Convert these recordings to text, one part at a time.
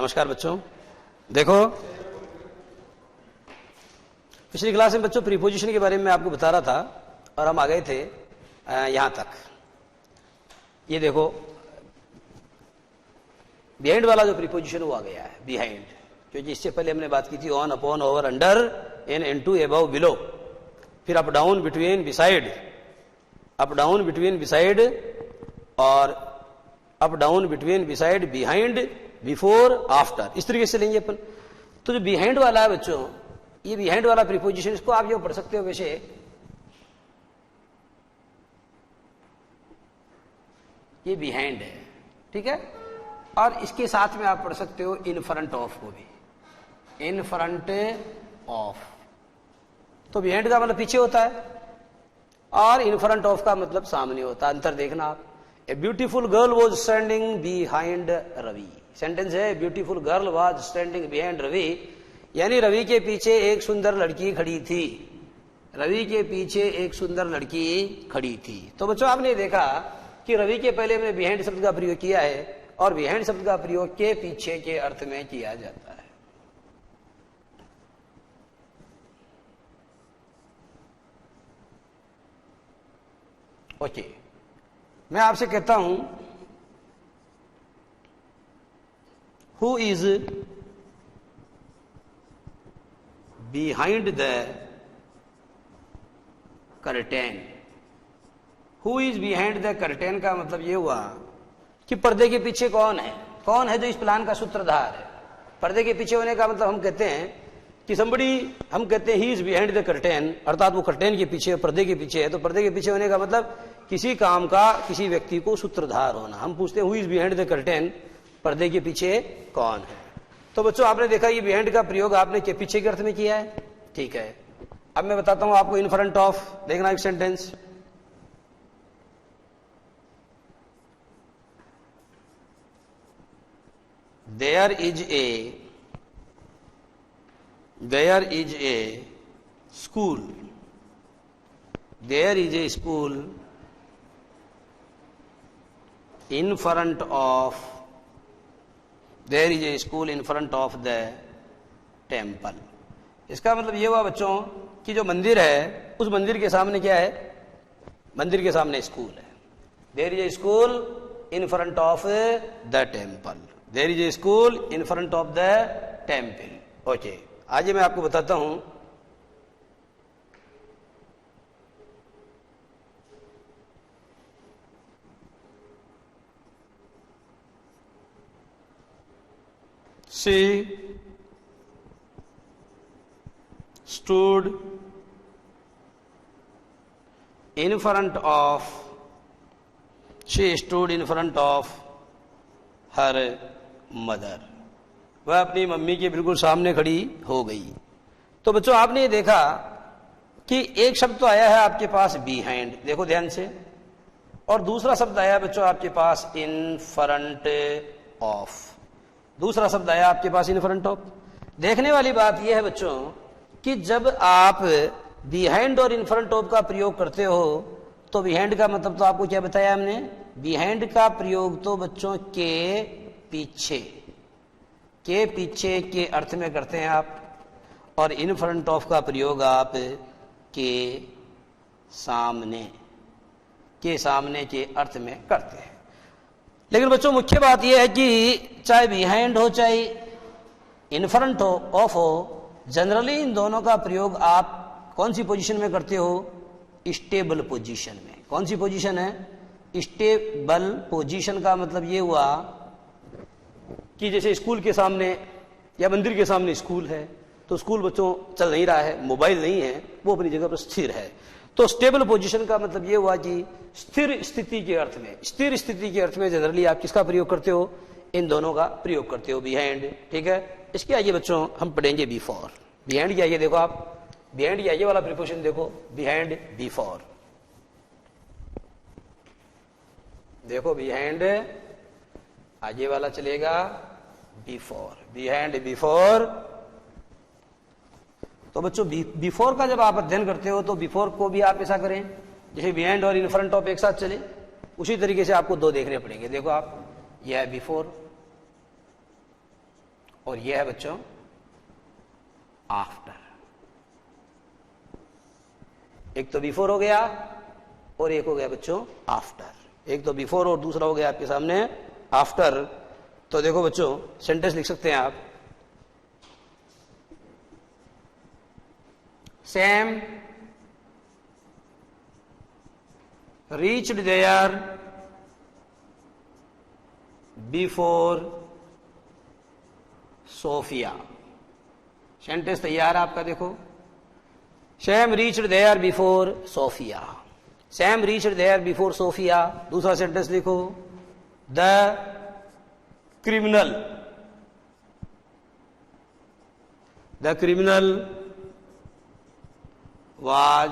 नमस्कार बच्चों। देखो पिछली क्लास में बच्चों प्रीपोजिशन के बारे में आपको बता रहा था और हम आ गए थे यहां तक। ये देखो बिहाइंड वाला जो प्रीपोजिशन वो आ गया है, बिहाइंड, क्योंकि इससे पहले हमने बात की थी on, upon, over, under, in, into, above, below, फिर up down, between, beside, up down, between, beside और up down, between, beside, behind, before, after, इस तरीके से लेंगे अपन। तो जो बिहाइंड वाला है बच्चों, ये बिहाइंड वाला प्रीपोजिशन, इसको आप जो पढ़ सकते हो वैसे ये बिहाइंड है, ठीक है। और इसके साथ में आप पढ़ सकते हो इन फ्रंट ऑफ को भी, इन फ्रंट ऑफ। तो बिहाइंड का मतलब पीछे होता है और इन फ्रंट ऑफ का मतलब सामने होता है। अंतर देखना आप। A beautiful girl was standing behind Ravi. Sentence है beautiful girl was standing behind Ravi, यानी रवि के पीछे एक सुंदर लड़की खड़ी थी। रवि के पीछे एक सुंदर लड़की खड़ी थी। तो बच्चों आपने देखा कि रवि के पहले हमने बिहाइंड शब्द का प्रयोग किया है और बिहाइंड शब्द का प्रयोग के पीछे के अर्थ में किया जाता है। ओके, मैं आपसे कहता हूं who is behind the curtain. Who is behind the curtain का मतलब यह हुआ कि पर्दे के पीछे कौन है, कौन है जो इस प्लान का सूत्रधार है। पर्दे के पीछे होने का मतलब हम कहते हैं कि somebody, हम कहते हैं he is behind the curtain, अर्थात वो कर्टेन के पीछे, पर्दे के पीछे है। तो पर्दे के पीछे होने का मतलब किसी काम का किसी व्यक्ति को सूत्रधार होना। हम पूछते हैं who is behind the curtain, पर्दे के पीछे कौन है। तो बच्चों आपने देखा ये बिहाइंड का प्रयोग आपने के पीछे के अर्थ में किया है, ठीक है। अब मैं बताता हूं आपको इन फ्रंट ऑफ। देखना एक sentence, there is a school, there is a school in front of, there is a school in front of the temple। इसका मतलब ये हुआ बच्चों कि जो मंदिर है उस मंदिर के सामने क्या है, मंदिर के सामने स्कूल है। there is a school in front of the temple, there is a school in front of the temple। Okay, आज मैं आपको बताता हूं she stood in front of, she stood in front of her mother. वह अपनी mummy के बिल्कुल सामने खड़ी हो गई। तो बच्चों आपने ये देखा कि एक शब्द तो आया है आपके पास बिहाइंड, देखो ध्यान से, और दूसरा शब्द आया बच्चों आपके पास इन फ्रंट ऑफ। दूसरा शब्द आया आपके पास इन फ्रंट ऑफ। देखने वाली बात यह है बच्चों कि जब आप बिहाइंड और इन फ्रंट ऑफ का प्रयोग करते हो तो बिहाइंड का मतलब तो आपको क्या बताया हमने, बिहाइंड का प्रयोग तो बच्चों के पीछे, के पीछे के अर्थ में करते हैं आप, और इन फ्रंट ऑफ का प्रयोग आप के सामने, के सामने के अर्थ में करते हैं। लेकिन बच्चों मुख्य बात यह है कि चाहे बिहाइंड हो चाहे इन फ्रंट ऑफ हो, जनरली इन दोनों का प्रयोग आप कौन सी पोजीशन में करते हो, स्टेबल पोजीशन में। कौन सी पोजीशन है, स्टेबल पोजीशन का मतलब ये हुआ कि जैसे स्कूल के सामने या मंदिर के सामने स्कूल है तो स्कूल बच्चों चल नहीं रहा है, मोबाइल नहीं है, वो अपनी जगह पर स्थिर है। तो स्टेबल पोजीशन का मतलब ये हुआ कि स्थिर स्थिति के अर्थ में, स्थिर स्थिति के अर्थ में जनरली आप किसका प्रयोग करते हो, इन दोनों का प्रयोग करते हो, बिहाइंड, ठीक है। इसके आगे बच्चों हम पढ़ेंगे बिफोर। बिहाइंड के आगे देखो आप, बिहाइंड के आगे वाला प्रीपोजिशन देखो, बिहाइंड, बिफोर। देखो बिहाइंड आगे वाला चलेगा बिफोर, बिहाइंड, बिफोर। तो बच्चों बिफोर का जब आप अध्ययन करते हो तो बिफोर को भी आप ऐसा करें जैसे बिहाइंड और इन फ्रंट ऑफ एक साथ चले, उसी तरीके से आपको दो देखने पड़ेंगे। देखो आप, यह है बिफोर, और यह है बच्चों आफ्टर। एक तो बिफोर हो गया और एक हो गया बच्चों आफ्टर। एक तो बिफोर और दूसरा हो गया आपके सामने आफ्टर। तो देखो बच्चों सेंटेंस लिख सकते हैं आप, Sam reached there before Sophia. Sentence तैयार है आपका, देखो Sam reached there before Sophia. Sam reached there before Sophia. दूसरा सेंटेंस लिखो, the criminal was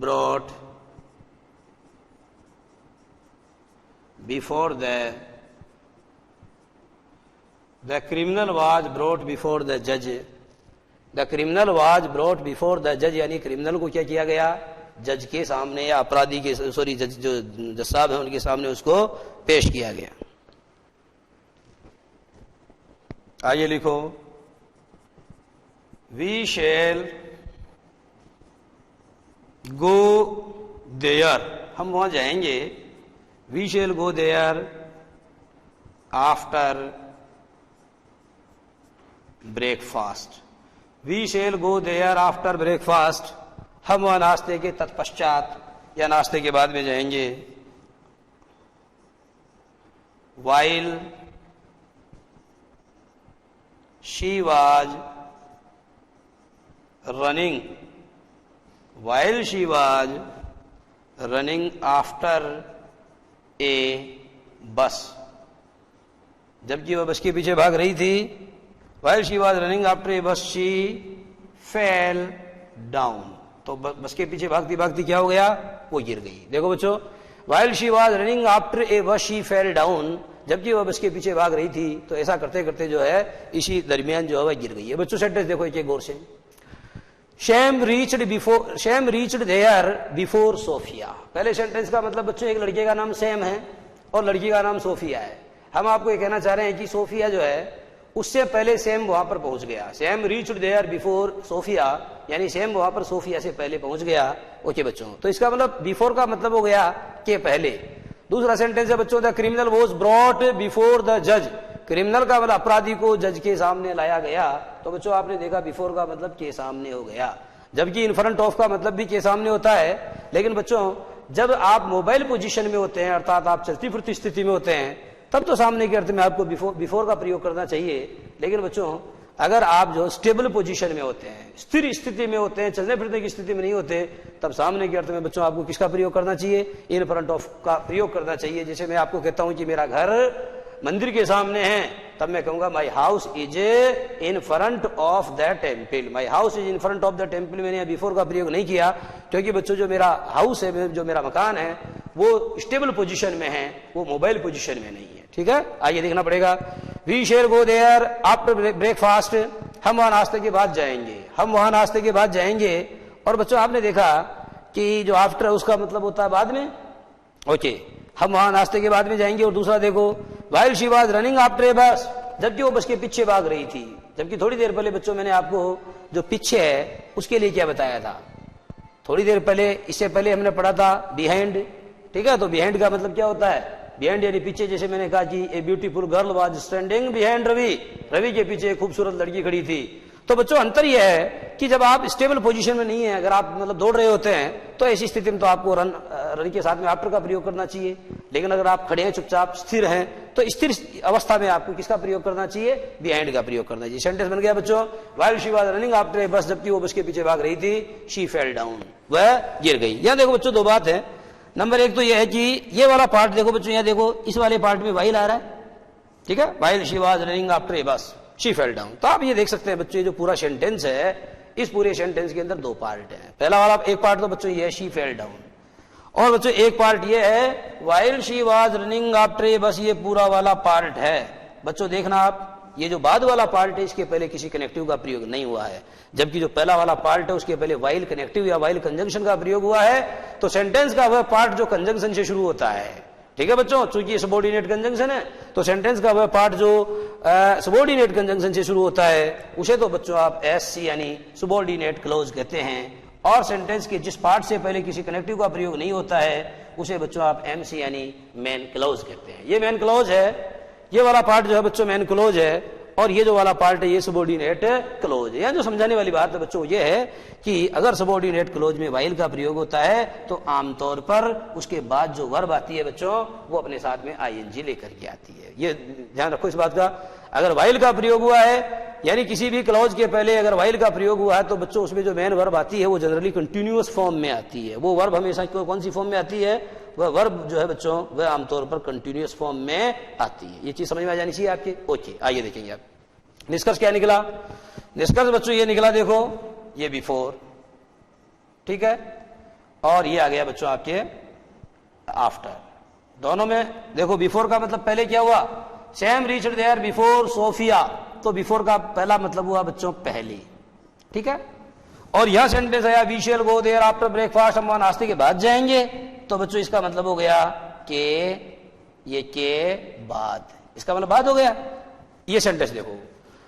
brought before the criminal was brought before the judge। The criminal was brought before the judge, यानी criminal को क्या किया गया, जज के सामने या अपराधी के सॉरी जज जो जज साहब है उनके सामने उसको पेश किया गया। आइए लिखो, वी शैल गो देयर, हम वहां जाएंगे। We shall go there after breakfast. We shall go there after breakfast, हम वहां नाश्ते के तत्पश्चात या नाश्ते के बाद में जाएंगे। While she was running, while she was running after a bus, जबकि वह बस के पीछे भाग रही थी। while she was running after a bus she fell down, तो बस के पीछे भागती भागती क्या हो गया, वो गिर गई। देखो बच्चों, while she was running after a bus she fell down, जबकि वह बस के पीछे भाग रही थी तो ऐसा करते करते जो है इसी दरमियान जो है वह गिर गई है। बच्चों सेंटेंस देखो एक गौर से, Sam reached there before Sophia. पहले सेंटेंस का मतलब बच्चों एक लड़के का नाम सैम है और लड़की का नाम सोफिया है। हम आपको ये कहना चाह रहे हैं कि सोफिया जो है उससे पहले सैम वहां पर पहुंच गया। Sam reached there before Sophia, यानी सैम वहां पर सोफिया से पहले पहुंच गया। ओके बच्चों, तो इसका मतलब बिफोर का मतलब हो गया के पहले। दूसरा सेंटेंस है बच्चों, the criminal was brought before the जज। क्रिमिनल का मतलब अपराधी को जज के सामने लाया गया। तो बच्चों आपने देखा बिफोर का मतलब के सामने हो गया, जबकि इन फ्रंट ऑफ का मतलब भी के सामने होता है। लेकिन बच्चों जब आप मोबाइल पोजीशन में होते हैं, अर्थात आप चलती फिरती स्थिति में होते हैं, तब तो सामने के अर्थ में आपको बिफोर का प्रयोग करना चाहिए। लेकिन बच्चों अगर आप जो स्टेबल पोजीशन में होते हैं, स्थिर स्थिति में होते हैं, चलने फिरने की स्थिति में नहीं होते, तब सामने के अर्थ में बच्चों आपको किसका प्रयोग करना चाहिए, इन फ्रंट ऑफ का प्रयोग करना चाहिए। जैसे मैं आपको कहता हूं कि मेरा घर मंदिर के सामने है, तब मैं कहूंगा my house is in front of the temple. My house is in front of the temple. मैंने बिफोर का प्रयोग नहीं किया क्योंकि बच्चों जो मेरा हाउस है, जो मेरा मकान है, वो स्टेबल पोजीशन में है, वो मोबाइल पोजीशन में नहीं है। ठीक है, आइए देखना पड़ेगा। We shall go there after breakfast, हम वहां नाश्ते के बाद जाएंगे। हम वहां नाश्ते के बाद जाएंगे। और बच्चों आपने देखा कि जो आफ्टर है उसका मतलब होता है बाद में। ओके, हम वहां नाश्ते के बाद में जाएंगे। और दूसरा देखो, while she was running after a bus, जबकि वो बस के पीछे भाग रही थी। जबकि थोड़ी देर पहले बच्चों मैंने आपको जो पीछे है उसके लिए क्या बताया था, थोड़ी देर पहले, इससे पहले हमने पढ़ा था बिहाइंड। ठीक है, तो बिहाइंड का मतलब क्या होता है, बिहाइंड यानी पीछे। जैसे मैंने कहा कि a beautiful girl was standing behind Ravi, Ravi के पीछे एक खूबसूरत लड़की खड़ी थी। तो बच्चों अंतर यह है कि जब आप स्टेबल पोजीशन में नहीं है, अगर आप मतलब दौड़ रहे होते हैं, तो ऐसी स्थिति में तो आपको रन के साथ में आफ्टर का प्रयोग करना चाहिए। लेकिन अगर आप खड़े हैं, चुपचाप स्थिर हैं, तो स्थिर अवस्था में आपको किसका प्रयोग करना चाहिए, बिहाइंड का प्रयोग करना चाहिए। सेंटेंस बन गया बच्चों, while she was running after a bus, जबकि वो बस के पीछे भाग रही थी, शी फेल डाउन, वह गिर गई। यहां देखो बच्चों दो बात है। नंबर एक तो यह है कि ये वाला पार्ट देखो बच्चों, यहां देखो इस वाले पार्ट में व्हाइल आ रहा है। ठीक है, while she was running after a bus she fell down. तो आप ये देख सकते हैं बच्चों, ये जो पूरा सेंटेंस है, इस पूरे सेंटेंस के अंदर दो पार्ट है। पहला वाला एक पार्ट तो बच्चों ये है शी फेल डाउन, और बच्चों एक पार्ट ये है while she was running after a bus, ये पूरा वाला पार्ट है। बच्चों देखना आप, ये जो बाद वाला पार्ट है इसके पहले किसी कनेक्टिव का प्रयोग नहीं हुआ है, जबकि जो पहला वाला पार्ट है उसके पहले व्हाइल कनेक्टिव या व्हाइल कंजंक्शन का प्रयोग हुआ है। तो सेंटेंस का वह पार्ट जो कंजंक्शन से शुरू होता है, ठीक है बच्चों, चूंकि ये सबऑर्डिनेट कंजंक्शन है तो सेंटेंस का वह पार्ट जो सबऑर्डिनेट कंजंक्शन से शुरू होता है उसे तो बच्चों आप एससी यानी सबऑर्डिनेट क्लोज कहते हैं, और सेंटेंस के जिस पार्ट से पहले किसी कनेक्टिव का प्रयोग नहीं होता है उसे बच्चों आप एमसी यानी मेन क्लोज कहते हैं। ये मेन क्लोज है, ये वाला पार्ट जो है बच्चों मेन क्लोज है, और ये जो वाला पार्ट है ये सबऑर्डिनेट क्लोज है। यहाँ जो समझाने वाली बात है बच्चों ये है कि अगर सबऑर्डिनेट क्लोज में वाइल का प्रयोग होता है तो आमतौर पर उसके बाद जो वर्ब आती है बच्चों वो अपने साथ में आईएनजी लेकर के आती है। ये ध्यान रखो इस बात का। अगर वाइल का प्रयोग हुआ है यानी किसी भी क्लॉज के पहले अगर वाइल का प्रयोग हुआ है तो बच्चों उसमें जो मेन वर्ब आती है वो जनरली कंटिन्यूअस फॉर्म में आती है। वो वर्ब हमेशा कौन सी फॉर्म में आती है? वह वर्ब जो है बच्चों वह आमतौर पर कंटिन्यूअस फॉर्म में आती है। ये चीज समझ में आ जानी चाहिए आपके। ओके, आइए देखेंगे आप निष्कर्ष क्या निकला। निष्कर्ष बच्चों ये निकला, देखो ये बिफोर, ठीक है, और ये आ गया बच्चों आपके आफ्टर। दोनों में देखो बिफोर का मतलब पहले क्या हुआ? Sam reached there before Sophia, तो बिफोर का पहला मतलब हुआ बच्चों पहले, ठीक है। और यह सेंटेंस आया we shall go there after breakfast, हम वहां नाश्ते के बाद जाएंगे, तो बच्चों इसका मतलब हो गया के, ये के बाद, इसका मतलब बाद हो गया। ये सेंटेंस देखो,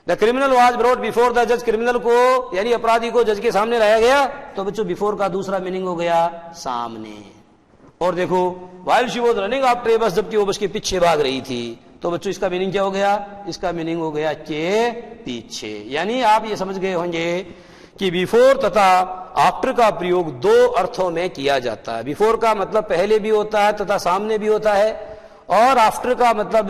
the criminal was brought before the जज, क्रिमिनल को यानी अपराधी को जज के सामने लाया गया, तो बच्चों बिफोर का दूसरा मीनिंग हो गया सामने। और देखो while she was running after a bus, जबकि वो बस के पीछे भाग रही थी, तो बच्चों इसका मीनिंग क्या हो गया? इसका मीनिंग हो गया के पीछे। यानी आप ये समझ गए होंगे कि बिफोर तथा आफ्टर का प्रयोग दो अर्थों में किया जाता है। बिफोर का मतलब पहले भी होता है तथा सामने भी होता है, और आफ्टर का मतलब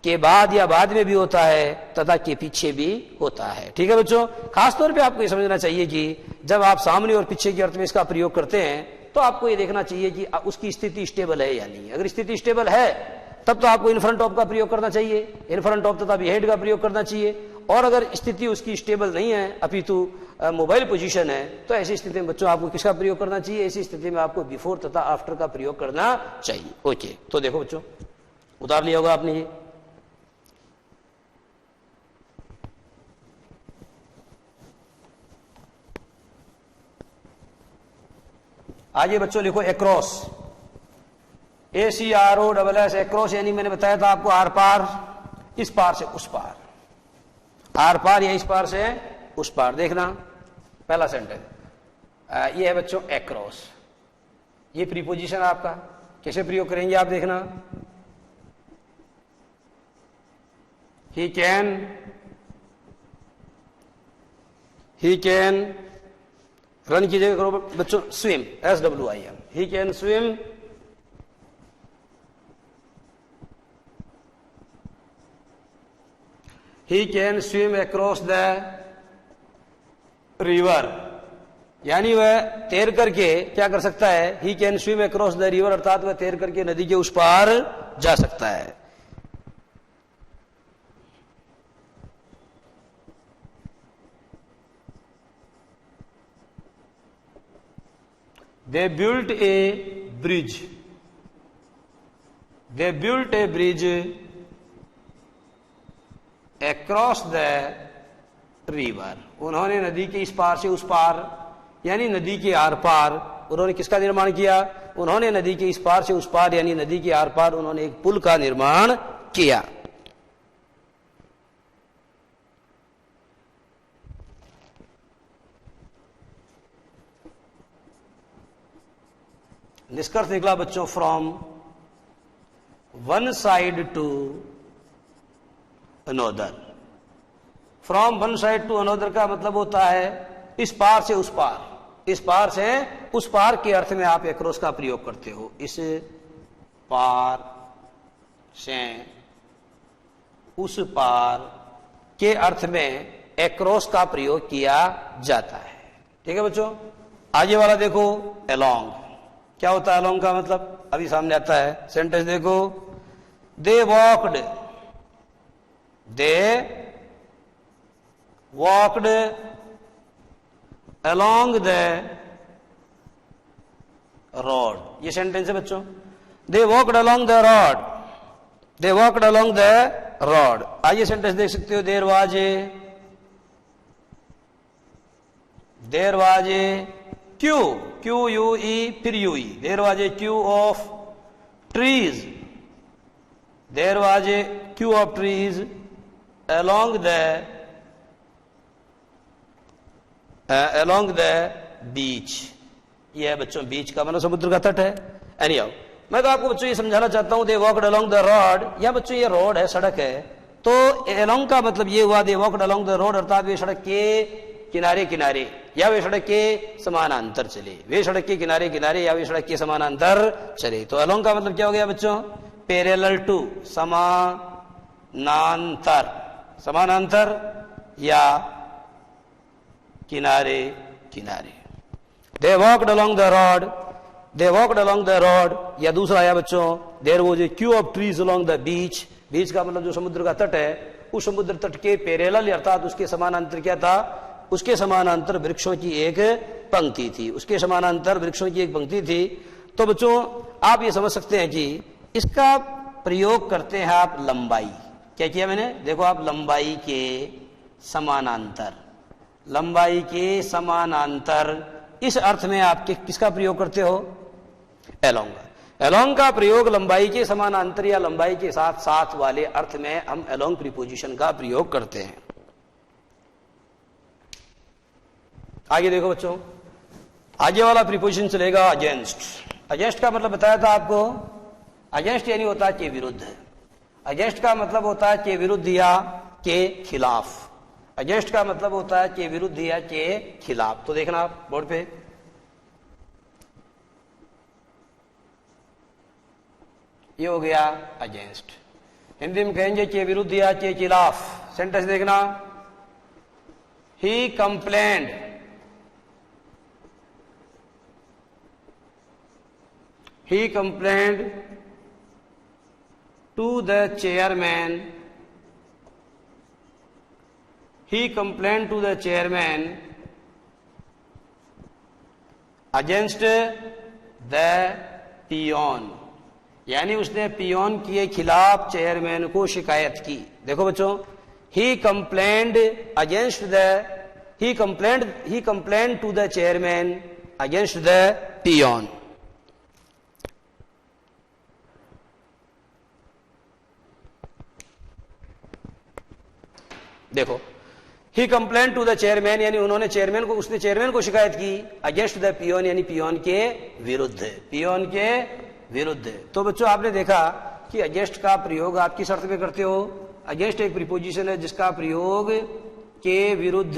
के बाद या बाद में भी होता है तथा के पीछे भी होता है। ठीक है बच्चों, खासतौर पे आपको ये समझना चाहिए कि जब आप सामने और पीछे के अर्थ में इसका प्रयोग करते हैं तो आपको ये देखना चाहिए कि उसकी स्थिति स्टेबल है या नहीं। अगर स्थिति स्टेबल है तब तो आपको इन फ्रंट ऑफ का प्रयोग करना चाहिए, इन फ्रंट ऑफ तथा बिहाइंड का प्रयोग करना चाहिए। और अगर स्थिति उसकी स्टेबल नहीं है, अपितु मोबाइल पोजीशन है, तो ऐसी स्थिति में बच्चों आपको किसका प्रयोग करना चाहिए? ऐसी स्थिति में आपको बिफोर तथा आफ्टर का प्रयोग करना चाहिए। ओके, तो देखो बच्चों उतार लिया होगा आपने ये। आइए बच्चों लिखो एक्रॉस, ACROSS, एक्रॉस यानी मैंने बताया था आपको आर पार, इस पार से उस पार, आर पार या इस पार से उस पार। देखना पहला सेंटेंस ये है बच्चों एक्रॉस, ये प्रीपोजिशन आपका कैसे प्रयोग करेंगे आप देखना। ही कैन रन की जगह करो बच्चों swim, SWIM, he can swim, he can swim across the river, यानी वह तैर करके क्या कर सकता है? He can swim across the river, अर्थात वह तैर करके नदी के उस पार जा सकता है। They built a bridge. They built a bridge across the river. उन्होंने नदी के इस पार से उस पार यानी नदी के आर पार उन्होंने किसका निर्माण किया? उन्होंने नदी के इस पार से उस पार यानी नदी के आर पार उन्होंने एक पुल का निर्माण किया। निष्कर्ष निकला बच्चों from one side to another. From one side to another का मतलब होता है इस पार से उस पार, इस पार से उस पार के अर्थ में आप एक्रॉस का प्रयोग करते हो। इस पार से उस पार के अर्थ में एक्रॉस का प्रयोग किया जाता है। ठीक है बच्चों, आगे वाला देखो अलोंग, क्या होता है अलोंग का मतलब? अभी सामने आता है। सेंटेंस देखो, they walked along the road, ये सेंटेंस है बच्चों। They walked along the road, they walked along the road. आइए सेंटेंस देख सकते हो, देर वाज क्यू, QUE फिर UE, there was a queue of trees. There was a queue of trees along the beach. ये है बच्चों बीच का मतलब समुद्र का तट है. Anyhow, मैं तो आपको बच्चों ये समझाना चाहता हूं, they walked along the road. या बच्चों ये रोड है, सड़क है, तो along का मतलब ये हुआ they walked along the road, अर्थात वे सड़क के किनारे किनारे या वे सड़क के समानांतर चले. वे सड़क के किनारे किनारे या वे सड़क के समानांतर चले. तो along का मतलब क्या हो गया बच्चों? पैरेलल टू, समानांतर, समानांतर या किनारे किनारे. They walked along the road. They walked along the road. या दूसरा आया बच्चों, there was a queue of trees along the beach. बीच का मतलब जो समुद्र का तट है, उस समुद्र तट के पैरेलल अर्थात उसके समानांतर क्या था? उसके समानांतर वृक्षों की एक पंक्ति थी. उसके समानांतर वृक्षों की एक पंक्ति थी. तो बच्चों आप ये समझ सकते हैं कि इसका प्रयोग करते हैं आप लंबाई. क्या किया मैंने? देखो आप लंबाई के समानांतर, लंबाई के समानांतर, इस अर्थ में आप किसका प्रयोग करते हो? एलोंग. एलोंग का प्रयोग लंबाई के समानांतर या लंबाई के साथ साथ वाले अर्थ में हम एलोंग प्रीपोजिशन का प्रयोग करते हैं. आगे देखो बच्चों, आगे वाला प्रीपोजिशन चलेगा अगेंस्ट. अगेंस्ट का मतलब बताया था आपको, अगेंस्ट यानी होता है के विरुद्ध. अगेंस्ट का मतलब होता है के विरुद्ध या के खिलाफ. अगेंस्ट का मतलब होता है के विरुद्ध या के खिलाफ. तो देखना आप बोर्ड पे, ये हो गया अगेंस्ट. हिंदी में कहेंगे के विरुद्ध या के खिलाफ. सेंटेंस देखना, ही complained, he complained to the chairman. He complained to the chairman against the peon. यानी उसने पियोन के खिलाफ चेयरमैन को शिकायत की. देखो बच्चों, he complained against the, he complained to the chairman against the peon. देखो, ही कंप्लेंट टू द चेयरमैन यानी उन्होंने चेयरमैन को, उसने चेयरमैन को शिकायत की. अगेंस्ट द पियोन यानी पियोन के विरुद्ध, पियोन के विरुद्ध. तो बच्चों आपने देखा कि अगेंस्ट का प्रयोग आप किस अर्थ में करते हो? अगेंस्ट एक प्रीपोजिशन है जिसका प्रयोग के विरुद्ध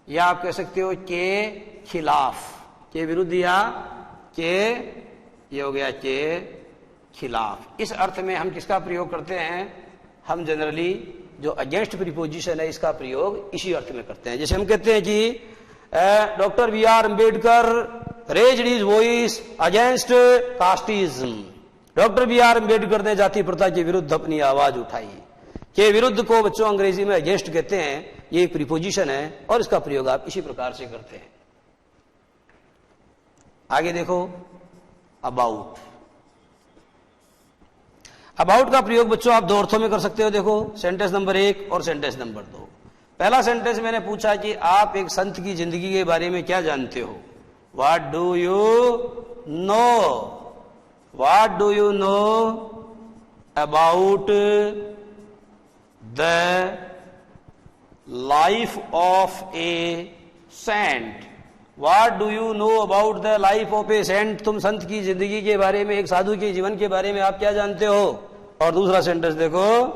या आप कह सकते हो के खिलाफ, के विरुद्ध या के, ये हो गया के खिलाफ. इस अर्थ में हम किसका प्रयोग करते हैं? हम जनरली जो अगेंस्ट प्रीपोजिशन है इसका प्रयोग इसी अर्थ में करते हैं. जैसे हम कहते हैं कि doctor B R Ambedkar raised his voice against casteism. Doctor B R Ambedkar ने जाति प्रथा के विरुद्ध अपनी आवाज उठाई. के विरुद्ध को बच्चों अंग्रेजी में अगेंस्ट कहते हैं. ये एक प्रीपोजिशन है और इसका प्रयोग आप इसी प्रकार से करते हैं. आगे देखो, अबाउट. अबाउट का प्रयोग बच्चों आप दो अर्थों में कर सकते हो. देखो सेंटेंस नंबर 1 और सेंटेंस नंबर 2. पहला सेंटेंस मैंने पूछा कि आप एक संत की जिंदगी के बारे में क्या जानते हो? What do you know, what do you know about the life of a saint. What do you know about the life of a saint. तुम संत की जिंदगी के बारे में, एक साधु के जीवन के बारे में आप क्या जानते हो? और दूसरा सेंटेंस देखो,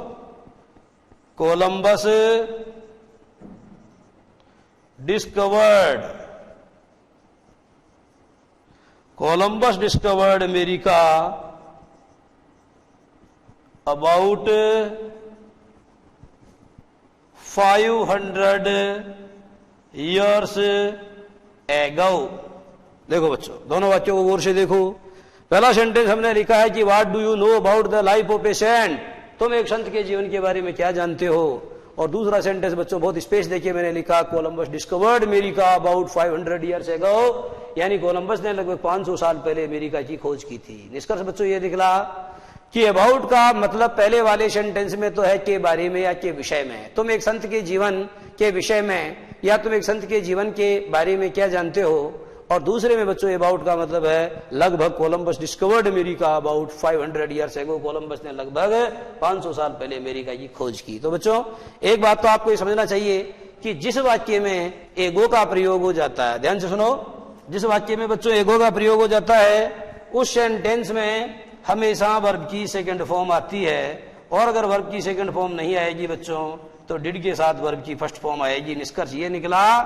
Columbus discovered, Columbus discovered America about 500 years ago. देखो बच्चों, दोनों वाक्यों को गौर से देखो. पहला सेंटेंस हमने लिखा है कि what do you know about the life of a saint. तुम एक संत के जीवन के बारे में क्या जानते हो? और दूसरा सेंटेंस बच्चों बहुत स्पेस देखिए, मैंने लिखा Columbus discovered America about 500 years ago. यानी कोलंबस ने लगभग 500 साल पहले अमेरिका की खोज की थी. निष्कर्ष बच्चों ये निकला कि अबाउट का मतलब पहले वाले सेंटेंस में तो है के बारे में या के विषय में. तुम एक संत के जीवन के विषय में या तुम एक संत के जीवन के बारे में क्या जानते हो? और दूसरे में बच्चों अबाउट का मतलब है लगभग Columbus discovered America about 500 years ago. Columbus ने लगभग 500 साल पहले अमेरिका की खोज की। तो बच्चों एक बात तो आपको ये समझना चाहिए कि जिस वाक्य में एगो का प्रयोग हो जाता है, ध्यान से सुनो, जिस वाक्य में बच्चों एगो का प्रयोग हो जाता है उस सेंटेंस में हमेशा वर्ब की सेकंड फॉर्म आती है, और अगर वर्ब की सेकंड फॉर्म नहीं आएगी बच्चों तो डिड के साथ वर्ब की फर्स्ट फॉर्म आएगी। निष्कर्ष ये निकला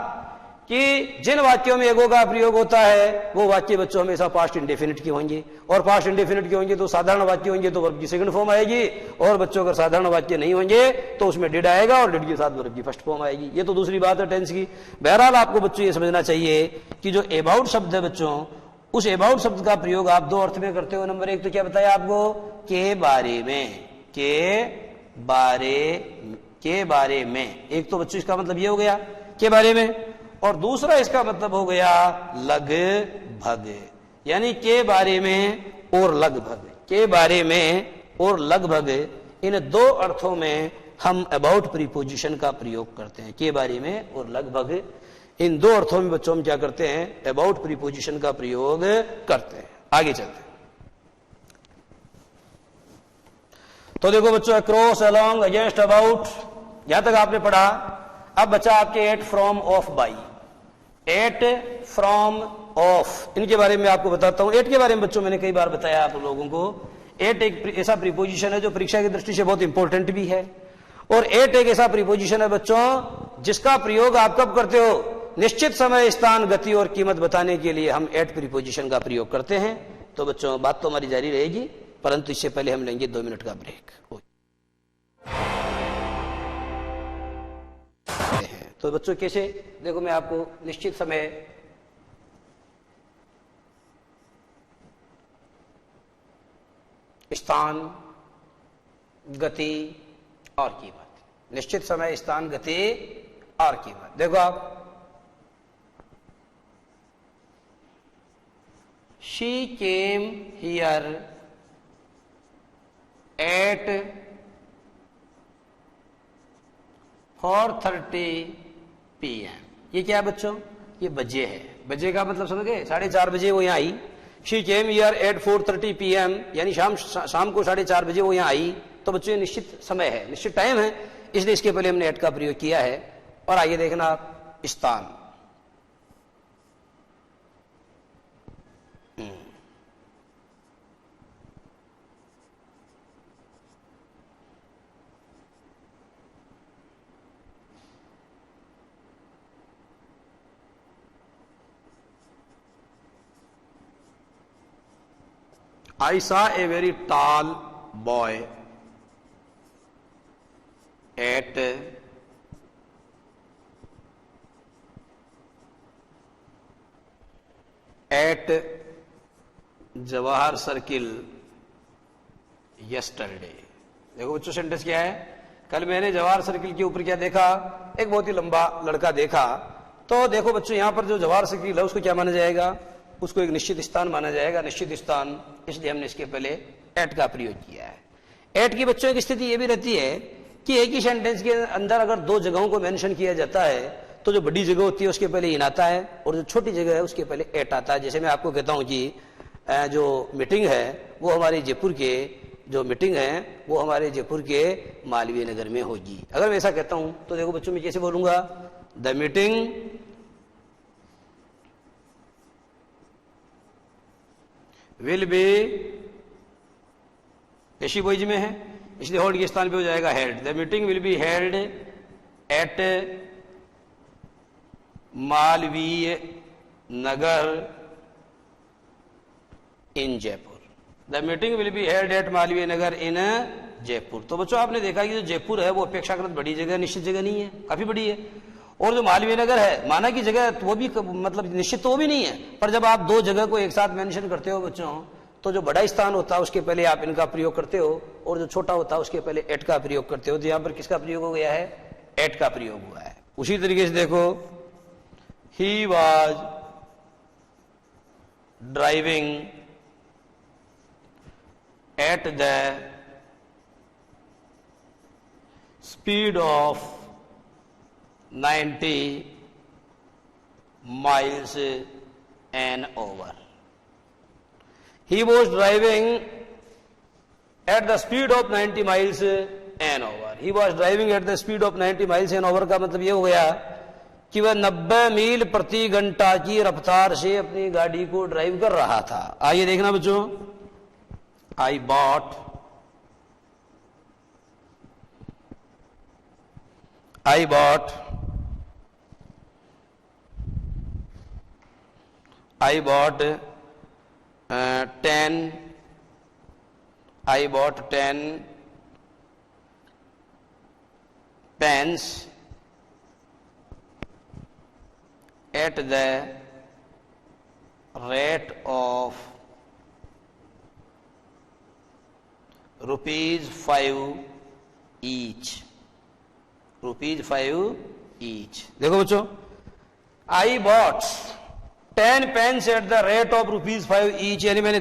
कि जिन वाक्यों में एगो का प्रयोग होता है वो वाक्य बच्चों हमेशा पास्ट इंडेफिनिट के होंगे, और पास्ट इंडेफिनिट के होंगे तो साधारण वाक्य होंगे तो वर्ब की सेकंड फॉर्म आएगी, और बच्चों अगर साधारण वाक्य नहीं होंगे तो उसमें डिड आएगा और डिड के साथ वर्ब की फर्स्ट फॉर्म आएगी। ये तो दूसरी बात है टेंस की। बहरहाल आपको बच्चों ये समझना चाहिए कि जो अबाउट शब्द है बच्चों, उस अबाउट शब्द का प्रयोग आप दो अर्थ में करते हो। नंबर एक तो क्या बताया आपको, के बारे में, के बारे में। एक तो बच्चों इसका मतलब ये हो गया के बारे में, और दूसरा इसका मतलब हो गया लगभग, यानी के बारे में और लगभग। के बारे में और लगभग इन दो अर्थों में हम अबाउट प्रीपोजिशन का प्रयोग करते हैं। के बारे में और लगभग इन दो अर्थों में बच्चों हम क्या करते हैं, अबाउट प्रीपोजिशन का प्रयोग करते हैं। आगे चलते हैं। तो देखो बच्चों अक्रॉस, अलोंग, अगेंस्ट, अबाउट, यहां तक आपने पढ़ा। अब बचा आपके at, from, of, by. At, from, of, इनके बारे में आपको बताता हूं। एट के बारे में बच्चों मैंने कई बार बताया आप लोगों को। एट एक ऐसा प्रीपोजिशन है जो परीक्षा की दृष्टि से बहुत इंपॉर्टेंट भी है, और एट एक ऐसा प्रीपोजिशन है बच्चों जिसका प्रयोग आप कब करते हो, निश्चित समय, स्थान, गति और कीमत बताने के लिए हम एट प्रीपोजिशन का प्रयोग करते हैं। तो बच्चों बात तो हमारी जारी रहेगी, परंतु इससे पहले हम लेंगे 2 मिनट का ब्रेक। तो बच्चों कैसे, देखो मैं आपको निश्चित समय, स्थान, गति और कीमत, निश्चित समय, स्थान, गति और कीमत। देखो आप, she came here at 4:30 PM। ये क्या है बच्चों, ये बजे है। बजे का मतलब समझ गए, 4:30 बजे वो यहाँ आई। She came here at 4:30 PM, यानी शाम को 4:30 बजे वो यहाँ आई। तो बच्चों ये निश्चित समय है, निश्चित टाइम है, इसलिए इसके पहले हमने एट का प्रयोग किया है। और आइए देखना आप, स्थान, I saw a very tall boy at Jawahar circle yesterday। देखो बच्चों सेंटेंस क्या है, कल मैंने जवाहर सर्किल के ऊपर क्या देखा, एक बहुत ही लंबा लड़का देखा। तो देखो बच्चों यहां पर जो जवाहर सर्किल है उसको क्या माना जाएगा, उसको एक निश्चित स्थान माना जाएगा, निश्चित स्थान, इसलिए हमने इसके पहले एट का प्रयोग किया है। एट की बच्चों की स्थिति यह भी रहती है कि एक ही सेंटेंस के अंदर अगर दो जगहों को मेंशन किया जाता है तो जो बड़ी जगह होती है उसके पहले इन आता है, और जो छोटी जगह है उसके पहले एट आता है। जैसे मैं आपको कहता हूं कि जो मीटिंग है वो हमारे जयपुर के, जो मीटिंग है वो हमारे जयपुर के मालवीय नगर में होगी। अगर मैं ऐसा कहता हूं तो देखो बच्चों मैं कैसे बोलूंगा, द मीटिंग विल बी, पेशी बोइज में है इसलिए होल्ड के स्थान पे हो जाएगा held. The meeting will be held at Malviya Nagar in Jaipur. The meeting will be held at Malviya Nagar in Jaipur. तो बच्चों आपने देखा कि जो जयपुर है वो अपेक्षाकृत बड़ी जगह, निश्चित जगह नहीं है, काफी बड़ी है। और जो मालवीय नगर है माना की जगह तो वो भी मतलब निश्चित तो वो भी नहीं है, पर जब आप दो जगह को एक साथ मेंशन करते हो बच्चों तो जो बड़ा स्थान होता है उसके पहले आप इनका प्रयोग करते हो, और जो छोटा होता है उसके पहले एट का प्रयोग करते हो। तो यहां पर किसका प्रयोग हो गया है, एट का प्रयोग हुआ है। उसी तरीके से देखो, he was driving at the speed of 90 miles an hour. He was driving at the speed of 90 miles an hour. He was driving at the speed of 90 miles an hour का मतलब ये हो गया कि वह 90 मील प्रति घंटा की रफ्तार से अपनी गाड़ी को ड्राइव कर रहा था। आइए देखना बच्चों, I bought I bought 10 pens at the rate of ₹5 each. ₹5 each. देखो बच्चों, I bought 10 pens at the rate of ₹5 each, यानी मैंने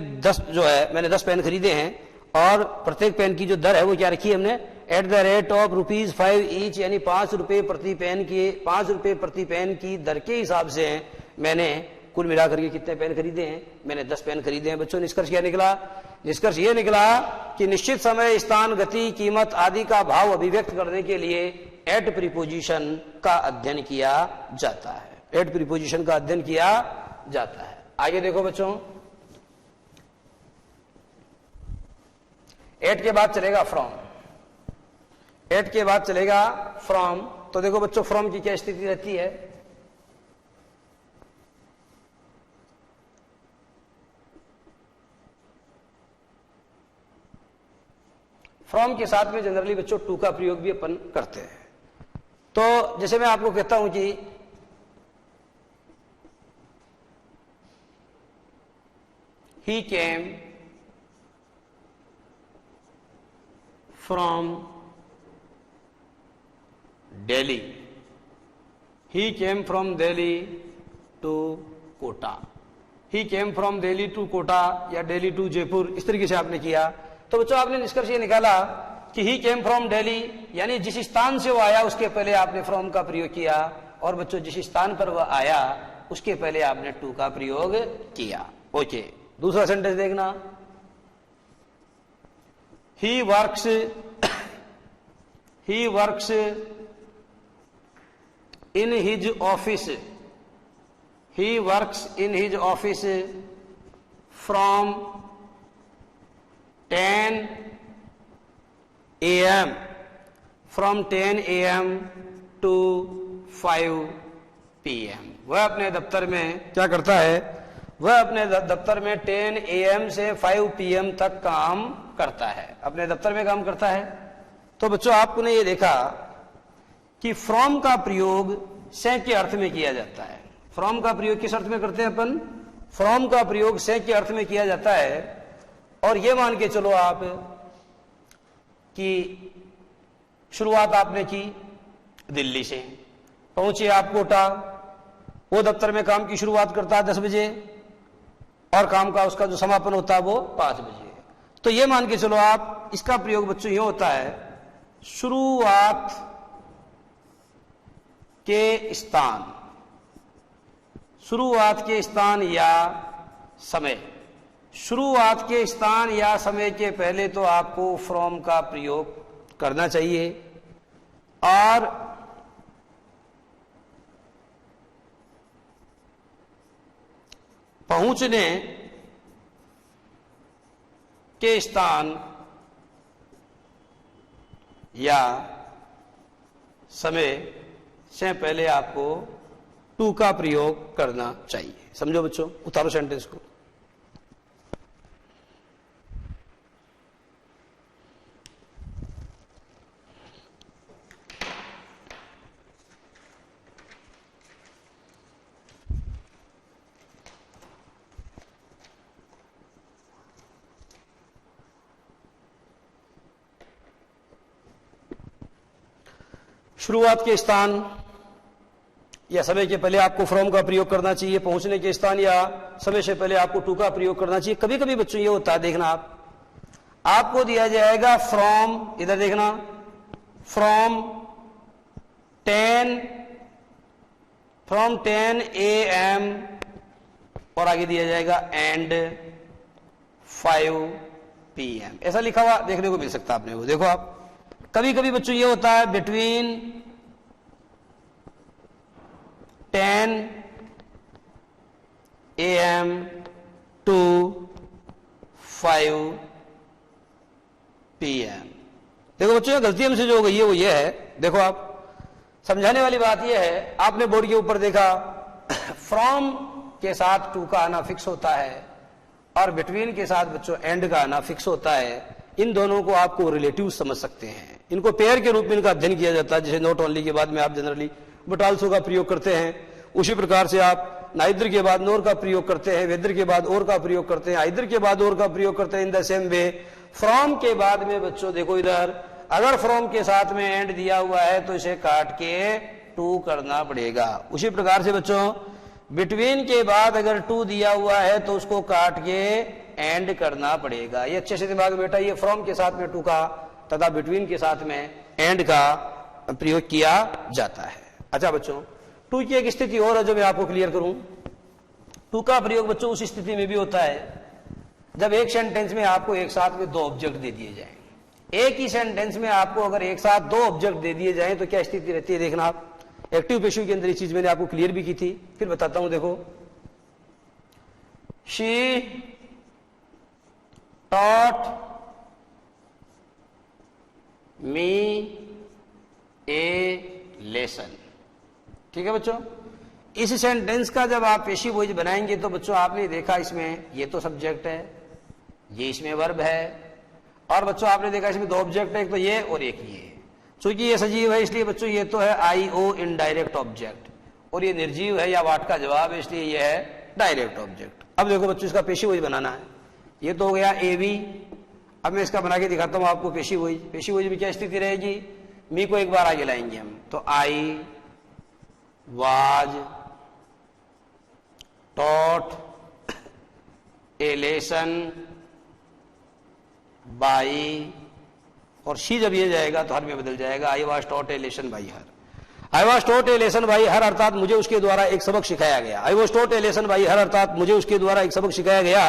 10 पेन खरीदे हैं और प्रत्येक पेन की जो दर है वो क्या रखी है हमने, at the rate of ₹5 each, यानी ₹5 प्रति पेन की दर के हिसाब से मैंने कुल मिलाकर के कितने पेन खरीदे हैं, मैंने 10 पेन खरीदे हैं। बच्चों निष्कर्ष क्या निकला? निष्कर्ष ये निकला कि निश्चित समय, स्थान, गति, कीमत आदि का भाव अभिव्यक्त करने के लिए एट प्रीपोजिशन का अध्ययन किया जाता है। एट प्रीपोजिशन का अध्ययन किया जाता है। आगे देखो बच्चों, एट के बाद चलेगा फ्रॉम। एट के बाद चलेगा फ्रॉम। तो देखो बच्चों, फ्रॉम की क्या स्थिति रहती है? फ्रॉम के साथ में जनरली बच्चों टू का प्रयोग भी अपन करते हैं। तो जैसे मैं आपको कहता हूं कि he came from Delhi. He came from Delhi to Kota. He came from Delhi to Kota या Delhi to जयपुर, इस तरीके से आपने किया। तो बच्चों आपने निष्कर्ष ये निकाला कि he came from Delhi, यानी जिस स्थान से वो आया उसके पहले आपने from का प्रयोग किया, और बच्चों जिस स्थान पर वह आया उसके पहले आपने to का प्रयोग किया। ओके, दूसरा सेंटेंस देखना, he works in his office. He works in his office from 10 a.m. to 5 p.m. वह अपने दफ्तर में क्या करता है? वह अपने दफ्तर में 10 a.m. से 5 p.m. तक काम करता है। अपने दफ्तर में काम करता है। तो बच्चों आपने ये देखा कि फ्रॉम का प्रयोग से के अर्थ में किया जाता है। फ्रॉम का प्रयोग किस अर्थ में करते हैं अपन? फ्रॉम का प्रयोग से के अर्थ में किया जाता है। और ये मान के चलो आप कि शुरुआत आपने की दिल्ली से, पहुंचे आप कोटा, वो दफ्तर में काम की शुरुआत करता है 10 बजे और काम का उसका जो समापन होता है वो 5 बजे। तो ये मान के चलो आप, इसका प्रयोग बच्चों ये होता है, शुरुआत के स्थान या समय। शुरुआत के स्थान या समय के पहले तो आपको फ्रॉम का प्रयोग करना चाहिए, और पहुंचने के स्थान या समय से पहले आपको टू का प्रयोग करना चाहिए। समझो बच्चों, उतारो सेंटेंस को। शुरुआत के स्थान या समय के पहले आपको फ्रॉम का प्रयोग करना चाहिए। पहुंचने के स्थान या समय से पहले आपको टू का प्रयोग करना चाहिए। कभी कभी बच्चों ये होता है, देखना आपको दिया जाएगा फ्रॉम, इधर देखना, फ्रॉम 10 a.m. और आगे दिया जाएगा एंड 5 PM, ऐसा लिखा हुआ देखने को मिल सकता है आपने वो। देखो आप, कभी कभी बच्चों ये होता है बिटवीन 10 AM टू 5 PM। देखो बच्चों, ये गलती हमसे जो हो गई है वो ये है, देखो आप, समझाने वाली बात ये है, आपने बोर्ड के ऊपर देखा फ्रॉम के साथ टू का आना फिक्स होता है और बिटवीन के साथ बच्चों एंड का आना फिक्स होता है। इन दोनों को आपको रिलेटिव समझ सकते हैं, इनको पेयर के रूप में इनका अध्ययन किया जाता है। जैसे नॉट ओनली के बाद में आप जनरली बट आल्सो का प्रयोग करते हैं, उसी प्रकार से आप नाइदर के बाद नोर का प्रयोग करते हैं, वेदर के बाद और का प्रयोग करते हैं, आइदर के बाद और का प्रयोग करते हैं। In the same way from के बाद में बच्चों देखो इधर, अगर फ्रॉम के साथ में एंड दिया हुआ है तो इसे काट के टू करना पड़ेगा। उसी प्रकार से बच्चों बिटवीन के बाद अगर टू दिया हुआ है तो उसको काट के एंड करना पड़ेगा। ये अच्छे से दिमाग में बैठा, ये फ्रॉम के साथ में टू का तथा बिटवीन के साथ में एंड का प्रयोग किया जाता है। अच्छा बच्चों, टू की एक स्थिति और है जो मैं आपको क्लियर करूं। टू का प्रयोग बच्चों उस स्थिति में भी होता है जब एक सेंटेंस में आपको एक साथ में दो ऑब्जेक्ट दे दिए जाएं। एक ही सेंटेंस में आपको अगर एक साथ दो ऑब्जेक्ट दे दिए जाएं तो क्या स्थिति रहती है, देखना आप। एक्टिव पेशिव के अंदर ये चीज मैंने आपको क्लियर भी की थी, फिर बताता हूं। देखो, she taught me A lesson. ठीक है बच्चों, इस सेंटेंस का जब आप पेशिव वॉइस बनाएंगे तो बच्चों आपने देखा इसमें ये तो सब्जेक्ट है, ये इसमें वर्ब है, और बच्चों आपने देखा इसमें दो ऑब्जेक्ट है, एक तो ये और एक ये। चूंकि ये सजीव है इसलिए बच्चों ये तो है IO इनडायरेक्ट ऑब्जेक्ट, और ये निर्जीव है या वाट का जवाब है इसलिए ये है डायरेक्ट ऑब्जेक्ट। अब देखो बच्चों, इसका पेशिव वॉइस बनाना है। ये तो हो गया AV। अब मैं इसका बना के दिखाता हूं आपको पेशिव वॉइस। पेशिव वॉइस में क्या स्थिति रहेगी, मी को एक बार आगे लाएंगे हम, तो I was taught a lesson by, और शी जब ये जाएगा तो हर में बदल जाएगा, I was taught A lesson by her. I was taught A lesson by her अर्थात मुझे उसके द्वारा एक सबक सिखाया गया। I was taught A lesson by her अर्थात मुझे उसके द्वारा एक सबक सिखाया गया।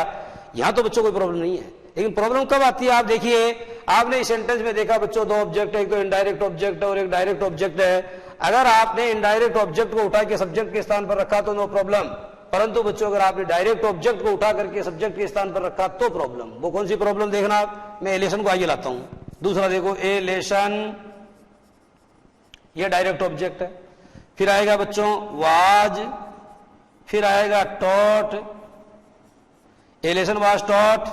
यहां तो बच्चों कोई प्रॉब्लम नहीं है, लेकिन प्रॉब्लम कब आती है, आप देखिए, आपने इस सेंटेंस में देखा बच्चों दो ऑब्जेक्ट है, एक तो इनडायरेक्ट ऑब्जेक्ट है और एक डायरेक्ट ऑब्जेक्ट है। अगर आपने इनडायरेक्ट ऑब्जेक्ट को उठा के सब्जेक्ट के स्थान पर रखा तो नो प्रॉब्लम, परंतु बच्चों अगर आपने डायरेक्ट ऑब्जेक्ट को उठा करके सब्जेक्ट के स्थान पर रखा तो प्रॉब्लम। वो कौन सी प्रॉब्लम देखना आप, मैं एलेसन को आगे लाता हूं। दूसरा देखो, ए लेसन, ये डायरेक्ट ऑब्जेक्ट है, फिर आएगा बच्चों वाज, फिर आएगा taught, A lesson was taught.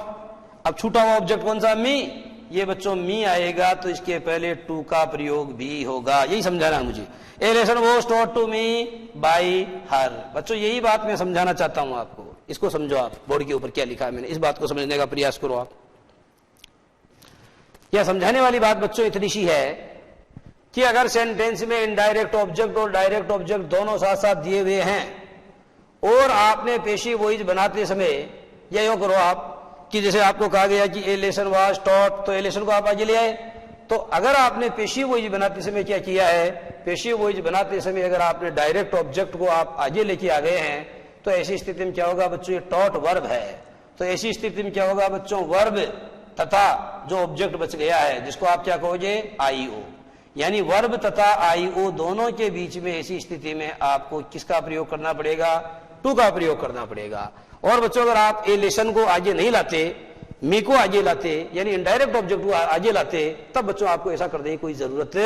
अब छूटा हुआ ऑब्जेक्ट कौन सा, मी, ये बच्चों मी आएगा तो इसके पहले टू का प्रयोग भी होगा। यही समझाना है मुझे, a lesson was taught to me by her. बच्चों यही बात मैं समझाना चाहता हूं आपको, इसको समझो आप। बोर्ड के ऊपर क्या लिखा है मैंने, इस बात को समझने का प्रयास करो आप। यह समझाने वाली बात बच्चों इतनी सी है कि अगर सेंटेंस में इनडायरेक्ट ऑब्जेक्ट और डायरेक्ट ऑब्जेक्ट दोनों साथ साथ दिए हुए हैं और आपने पेशिव वॉइस बनाते समय यह यो करो आप कि जैसे आपको कहा गया कि ए लेसन वाज टॉट, तो ए लेसन को आप आगे ले आए। तो अगर आपने पेशिव वॉइस बनाते समय क्या किया है, पेशिव वॉइस बनाते समय अगर आपने डायरेक्ट ऑब्जेक्ट को आप आगे लेके आ गए हैं तो ऐसी स्थिति में क्या होगा बच्चों, ये टॉट वर्ब है, तो ऐसी स्थिति में क्या होगा बच्चों, वर्ब तथा जो ऑब्जेक्ट बच गया है जिसको आप क्या कहोगे, IO, यानी वर्ब तथा IO दोनों के बीच में ऐसी स्थिति में आपको किसका प्रयोग करना पड़ेगा, टू का प्रयोग करना पड़ेगा। और बच्चों अगर आप ए लेसन को आगे नहीं लाते, मी को आगे लाते, यानी इनडायरेक्ट ऑब्जेक्ट को आगे लाते, तब बच्चों आपको ऐसा करने की कोई जरूरत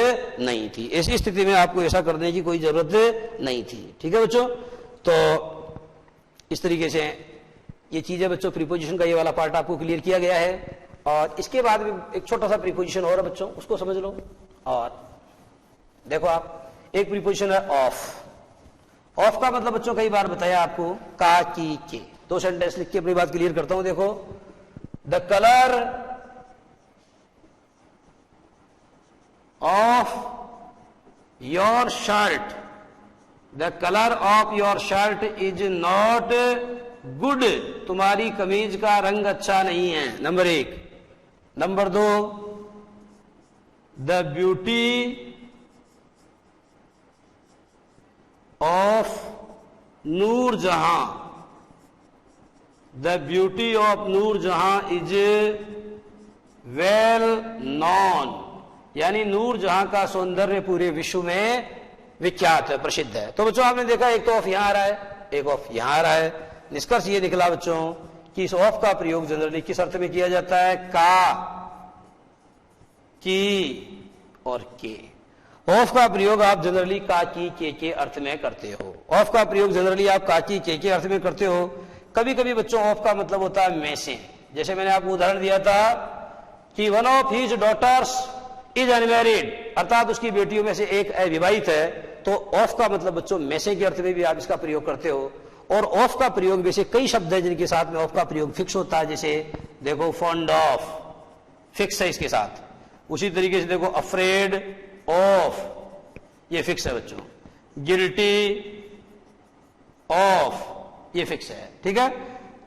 नहीं थी। ऐसी स्थिति में आपको ऐसा करने की कोई जरूरत नहीं थी। ठीक है बच्चों, तो इस तरीके से ये चीजें बच्चों, प्रीपोजिशन का ये वाला पार्ट आपको क्लियर किया गया है। और इसके बाद भी एक छोटा सा प्रीपोजिशन और है बच्चों, उसको समझ लो। और देखो आप, एक प्रीपोजिशन है ऑफ। ऑफ का मतलब बच्चों कई बार बताया आपको, का, की, के। दो सेंटेंस लिख के अपनी बात क्लियर करता हूं। देखो, the colour of your shirt, the colour of your shirt is not good, तुम्हारी कमीज का रंग अच्छा नहीं है, नंबर एक। नंबर दो, the beauty of Noorjahan the beauty of Noorjahan is well known, यानी नूरजहां का सौंदर्य पूरे विश्व में विख्यात है, प्रसिद्ध है। तो बच्चों आपने देखा एक तो ऑफ यहां आ रहा है, एक ऑफ यहां आ रहा है। निष्कर्ष ये निकला बच्चों कि इस ऑफ का प्रयोग जनरली किस अर्थ में किया जाता है? का, की और के। ऑफ का प्रयोग आप जनरली का, की, के अर्थ में करते हो। ऑफ का प्रयोग जनरली आप का, की, के अर्थ में करते हो। कभी कभी बच्चों ऑफ का मतलब होता है में से। जैसे मैंने आपको उदाहरण दिया था कि one of his daughters is unmarried, अर्थात उसकी बेटियों में से एक अविवाहित है। तो ऑफ का मतलब बच्चों में से के अर्थ में भी आप इसका प्रयोग करते हो। और ऑफ का प्रयोग वैसे कई शब्द है जिनके साथ में ऑफ का प्रयोग फिक्स होता है। जैसे देखो फॉन्ड ऑफ, फिक्स है इसके साथ। उसी तरीके से देखो अफ्रेड ऑफ, ये फिक्स है बच्चों। गिल्टी ऑफ, ये फिक्स है। ठीक है,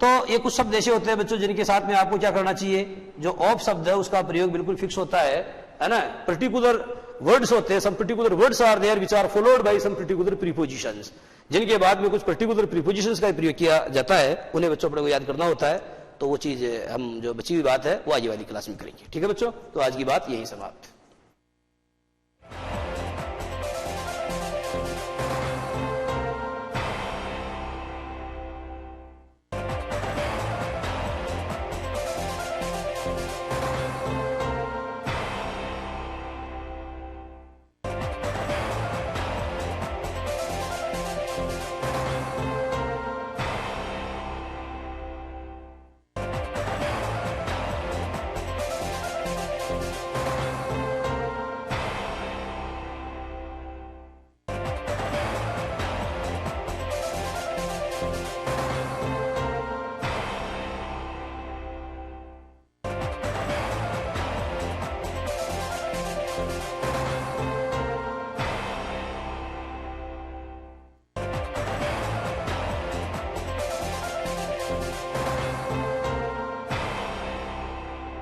तो ये कुछ शब्द ऐसे होते हैं बच्चों जिनके साथ में आपको क्या करना चाहिए, जो ऑफ शब्द है उसका प्रयोग बिल्कुल फिक्स होता है ना। पर्टिकुलर वर्ड्स होते हैं, some particular words are there which are followed by some particular prepositions, जिनके बाद में कुछ पर्टिकुलर प्रीपोजिशंस का प्रयोग किया जाता है। उन्हें बच्चों अपने को याद करना होता है। तो वो चीज हम जो बची हुई बात है वो आज वाली क्लास में करेंगे। ठीक है बच्चों, तो आज की बात यही समाप्त।